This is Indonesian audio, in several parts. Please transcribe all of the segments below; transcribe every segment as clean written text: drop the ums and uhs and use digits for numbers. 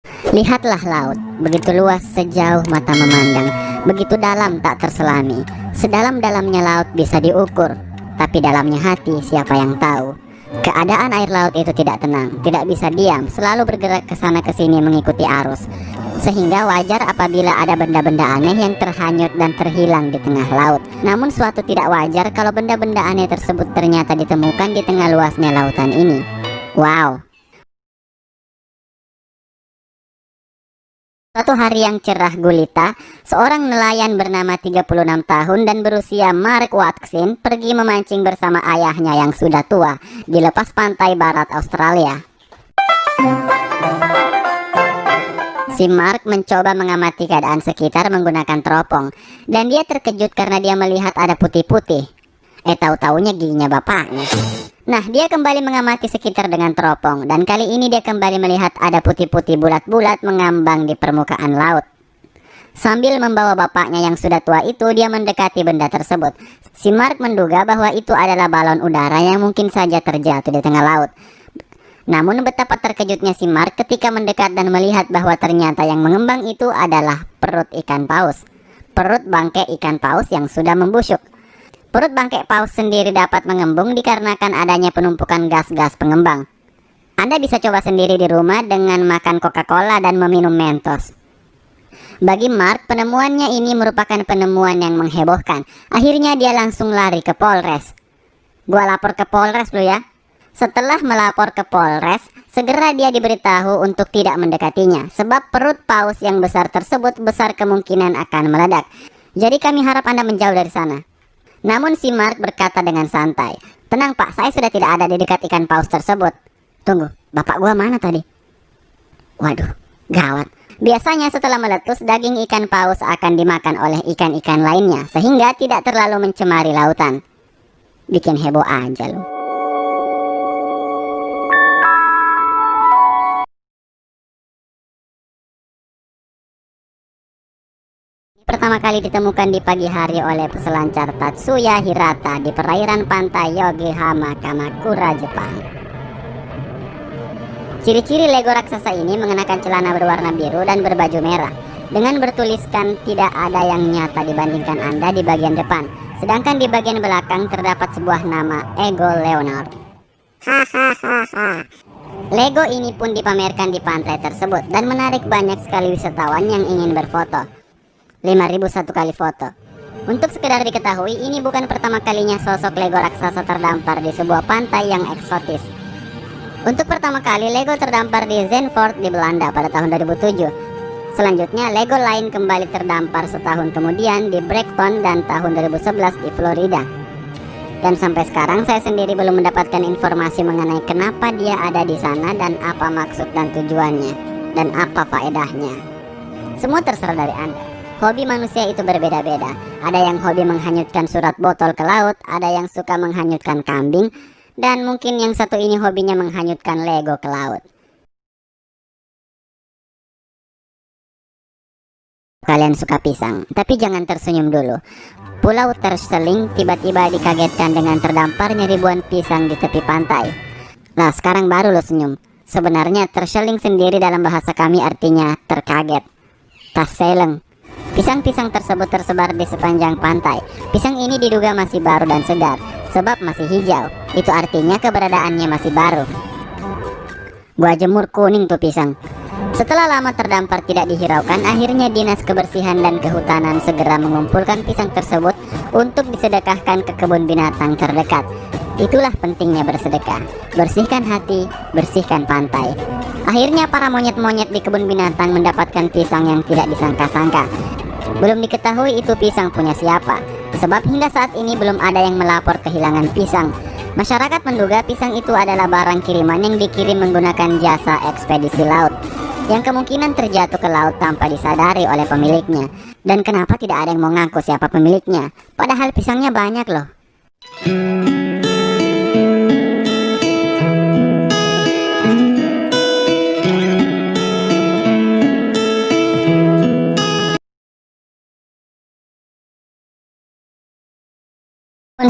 Lihatlah laut, begitu luas sejauh mata memandang, begitu dalam tak terselami. Sedalam-dalamnya laut bisa diukur, tapi dalamnya hati siapa yang tahu. Keadaan air laut itu tidak tenang, tidak bisa diam, selalu bergerak ke sana ke sini mengikuti arus. Sehingga wajar apabila ada benda-benda aneh yang terhanyut dan terhilang di tengah laut. Namun suatu tidak wajar kalau benda-benda aneh tersebut ternyata ditemukan di tengah luasnya lautan ini. Wow. Suatu hari yang cerah gulita, seorang nelayan bernama 36 tahun dan berusia Mark Watson pergi memancing bersama ayahnya yang sudah tua di lepas pantai barat Australia. Si Mark mencoba mengamati keadaan sekitar menggunakan teropong, dan dia terkejut karena dia melihat ada putih-putih. Tahu-taunya giginya bapaknya. Nah, dia kembali mengamati sekitar dengan teropong, dan kali ini dia kembali melihat ada putih-putih bulat-bulat mengambang di permukaan laut. Sambil membawa bapaknya yang sudah tua itu, dia mendekati benda tersebut. Si Mark menduga bahwa itu adalah balon udara yang mungkin saja terjatuh di tengah laut. Namun betapa terkejutnya si Mark ketika mendekat dan melihat bahwa ternyata yang mengembang itu adalah perut ikan paus. Perut bangkai ikan paus yang sudah membusuk. Perut bangkai paus sendiri dapat mengembung dikarenakan adanya penumpukan gas-gas pengembang. Anda bisa coba sendiri di rumah dengan makan Coca-Cola dan meminum Mentos. Bagi Mark, penemuannya ini merupakan penemuan yang menghebohkan. Akhirnya dia langsung lari ke Polres. Gua lapor ke Polres lu ya. Setelah melapor ke Polres, segera dia diberitahu untuk tidak mendekatinya, sebab perut paus yang besar tersebut besar kemungkinan akan meledak. Jadi kami harap Anda menjauh dari sana. Namun si Mark berkata dengan santai, "Tenang Pak, saya sudah tidak ada di dekat ikan paus tersebut." "Tunggu, bapak gua mana tadi?" Waduh, gawat. Biasanya setelah meletus, daging ikan paus akan dimakan oleh ikan-ikan lainnya, sehingga tidak terlalu mencemari lautan. Bikin heboh aja loh. Pertama kali ditemukan di pagi hari oleh peselancar Tatsuya Hirata di perairan pantai Yokohama, Kamakura, Jepang. Ciri-ciri Lego raksasa ini mengenakan celana berwarna biru dan berbaju merah, dengan bertuliskan tidak ada yang nyata dibandingkan Anda di bagian depan, sedangkan di bagian belakang terdapat sebuah nama, Ego Leonard. Hahaha. Lego ini pun dipamerkan di pantai tersebut dan menarik banyak sekali wisatawan yang ingin berfoto. 5.001 kali foto. Untuk sekedar diketahui, ini bukan pertama kalinya sosok Lego raksasa terdampar di sebuah pantai yang eksotis. Untuk pertama kali, Lego terdampar di Zandvoort di Belanda pada tahun 2007. Selanjutnya, Lego lain kembali terdampar setahun kemudian di Brighton dan tahun 2011 di Florida. Dan sampai sekarang saya sendiri belum mendapatkan informasi mengenai kenapa dia ada di sana dan apa maksud dan tujuannya dan apa faedahnya. Semua terserah dari Anda. Hobi manusia itu berbeda-beda. Ada yang hobi menghanyutkan surat botol ke laut, ada yang suka menghanyutkan kambing, dan mungkin yang satu ini hobinya menghanyutkan Lego ke laut. Kalian suka pisang, tapi jangan tersenyum dulu. Pulau Terschelling tiba-tiba dikagetkan dengan terdamparnya ribuan pisang di tepi pantai. Nah, sekarang baru lo senyum. Sebenarnya Terschelling sendiri dalam bahasa kami artinya terkaget. Tasseleng. Pisang-pisang tersebut tersebar di sepanjang pantai. Pisang ini diduga masih baru dan segar, sebab masih hijau. Itu artinya keberadaannya masih baru. Gua jemur kuning tuh pisang. Setelah lama terdampar tidak dihiraukan, akhirnya Dinas Kebersihan dan Kehutanan segera mengumpulkan pisang tersebut untuk disedekahkan ke kebun binatang terdekat. Itulah pentingnya bersedekah. Bersihkan hati, bersihkan pantai. Akhirnya para monyet-monyet di kebun binatang mendapatkan pisang yang tidak disangka-sangka. Belum diketahui itu pisang punya siapa, sebab hingga saat ini belum ada yang melapor kehilangan pisang. Masyarakat menduga pisang itu adalah barang kiriman yang dikirim menggunakan jasa ekspedisi laut, yang kemungkinan terjatuh ke laut tanpa disadari oleh pemiliknya. Dan kenapa tidak ada yang mau ngaku siapa pemiliknya, padahal pisangnya banyak loh.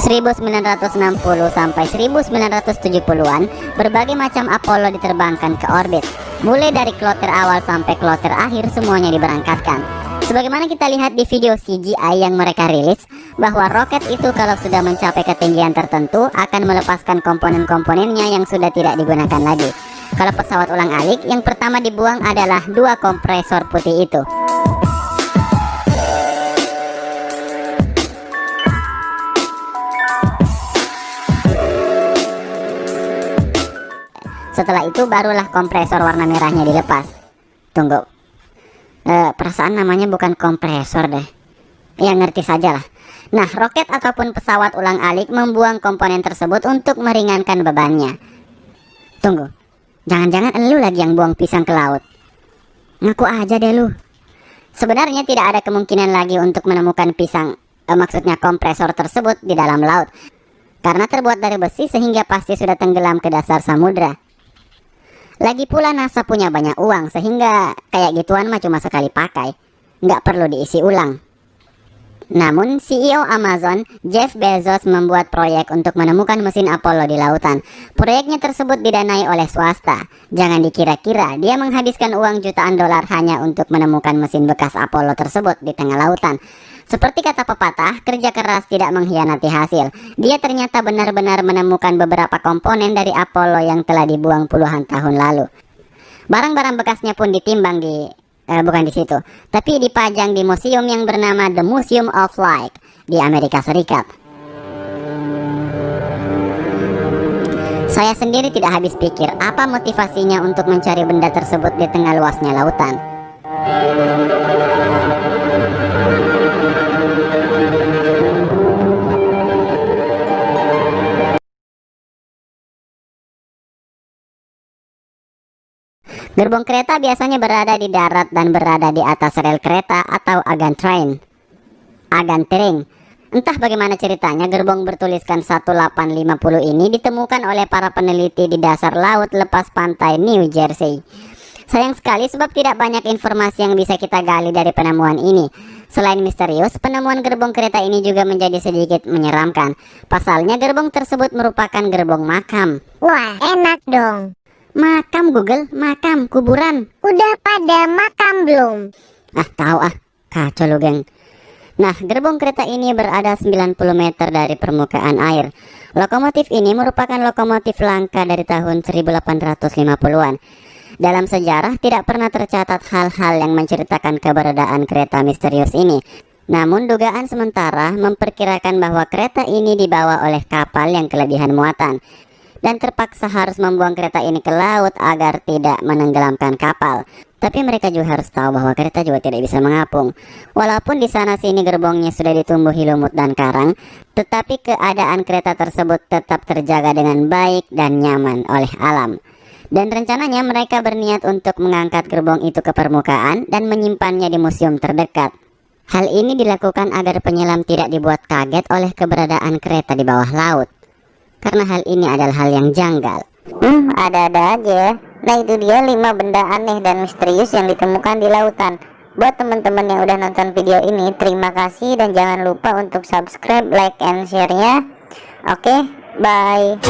tahun 1960 sampai 1970-an, berbagai macam Apollo diterbangkan ke orbit. Mulai dari kloter awal sampai kloter akhir semuanya diberangkatkan. Sebagaimana kita lihat di video CGI yang mereka rilis, bahwa roket itu kalau sudah mencapai ketinggian tertentu akan melepaskan komponen-komponennya yang sudah tidak digunakan lagi. Kalau pesawat ulang-alik, yang pertama dibuang adalah 2 kompresor putih itu. Setelah itu barulah kompresor warna merahnya dilepas. Tunggu, perasaan namanya bukan kompresor deh. Ya ngerti saja lah. Nah, roket ataupun pesawat ulang-alik membuang komponen tersebut untuk meringankan bebannya. Tunggu, jangan-jangan elu lagi yang buang pisang ke laut? Ngaku aja deh lu. Sebenarnya tidak ada kemungkinan lagi untuk menemukan pisang, maksudnya kompresor tersebut di dalam laut, karena terbuat dari besi sehingga pasti sudah tenggelam ke dasar samudra. Lagi pula NASA punya banyak uang sehingga kayak gituan mah cuma sekali pakai, nggak perlu diisi ulang. Namun CEO Amazon, Jeff Bezos membuat proyek untuk menemukan mesin Apollo di lautan. Proyeknya tersebut didanai oleh swasta. Jangan dikira-kira dia menghabiskan uang jutaan dolar hanya untuk menemukan mesin bekas Apollo tersebut di tengah lautan. Seperti kata pepatah, kerja keras tidak mengkhianati hasil. Dia ternyata benar-benar menemukan beberapa komponen dari Apollo yang telah dibuang puluhan tahun lalu. Barang-barang bekasnya pun ditimbang bukan di situ, tapi dipajang di museum yang bernama The Museum of Light di Amerika Serikat. Saya sendiri tidak habis pikir apa motivasinya untuk mencari benda tersebut di tengah luasnya lautan. Gerbong kereta biasanya berada di darat dan berada di atas rel kereta atau agantering. Entah bagaimana ceritanya, gerbong bertuliskan 1850 ini ditemukan oleh para peneliti di dasar laut lepas pantai New Jersey. Sayang sekali sebab tidak banyak informasi yang bisa kita gali dari penemuan ini. Selain misterius, penemuan gerbong kereta ini juga menjadi sedikit menyeramkan. Pasalnya gerbong tersebut merupakan gerbong makam. Wah, enak dong. Makam Google, makam, kuburan. Udah pada makam belum? Tahu kacau lu geng. Nah, gerbong kereta ini berada 90 meter dari permukaan air. Lokomotif ini merupakan lokomotif langka dari tahun 1850-an. Dalam sejarah tidak pernah tercatat hal-hal yang menceritakan keberadaan kereta misterius ini. Namun dugaan sementara memperkirakan bahwa kereta ini dibawa oleh kapal yang kelebihan muatan dan terpaksa harus membuang kereta ini ke laut agar tidak menenggelamkan kapal. Tapi mereka juga harus tahu bahwa kereta juga tidak bisa mengapung. Walaupun di sana sini gerbongnya sudah ditumbuhi lumut dan karang, tetapi keadaan kereta tersebut tetap terjaga dengan baik dan nyaman oleh alam. Dan rencananya mereka berniat untuk mengangkat gerbong itu ke permukaan dan menyimpannya di museum terdekat. Hal ini dilakukan agar penyelam tidak dibuat kaget oleh keberadaan kereta di bawah laut, karena hal ini adalah hal yang janggal. Ada-ada aja. Nah, itu dia 5 benda aneh dan misterius yang ditemukan di lautan. Buat teman-teman yang udah nonton video ini, terima kasih dan jangan lupa untuk subscribe, like, and share-nya. Oke, bye.